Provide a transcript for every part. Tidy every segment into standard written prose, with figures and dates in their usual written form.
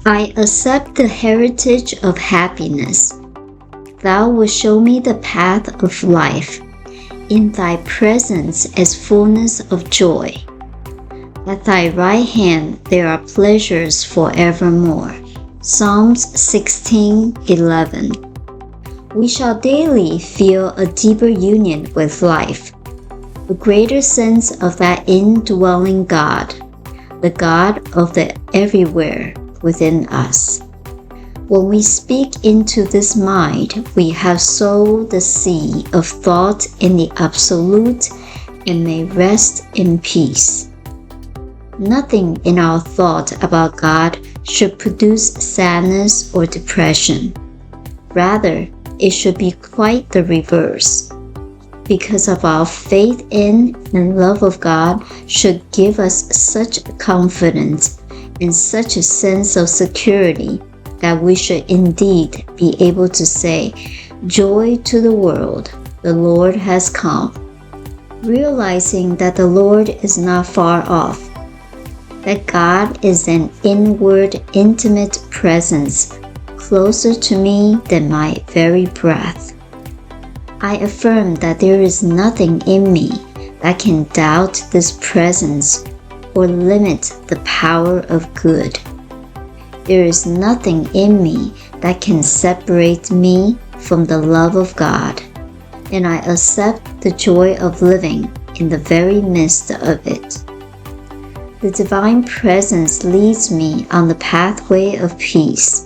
I accept the heritage of happiness. Thou wilt show me the path of life. In thy presence is fullness of joy. At thy right hand there are pleasures forevermore. Psalms 16:11. We shall daily feel a deeper union with life, a greater sense of that indwelling God, the God of the everywhere within us. When we speak into this mind, we have sowed the seed of thought in the absolute and may rest in peace. Nothing in our thought about God should produce sadness or depression. Rather, it should be quite the reverse. Because of our faith in and love of God should give us such confidence and such a sense of security that we should indeed be able to say, "Joy to the world, the Lord has come," realizing that the Lord is not far off, that God is an inward, intimate presence, closer to me than my very breath. I affirm that there is nothing in me that can doubt this presence or limit the power of good. There is nothing in me that can separate me from the love of God, and I accept the joy of living in the very midst of it. The divine presence leads me on the pathway of peace.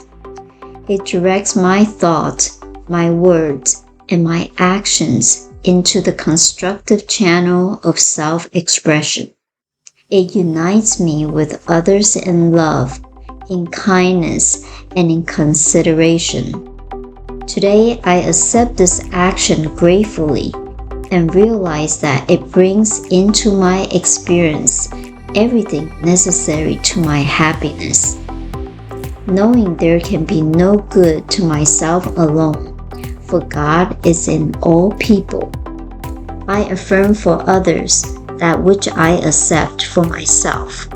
It directs my thought, my words, and my actions into the constructive channel of self-expression. It unites me with others in love, in kindness, and in consideration. Today, I accept this action gratefully and realize that it brings into my experience everything necessary to my happiness. Knowing there can be no good to myself alone, for God is in all people. I affirm for others that which I accept for myself.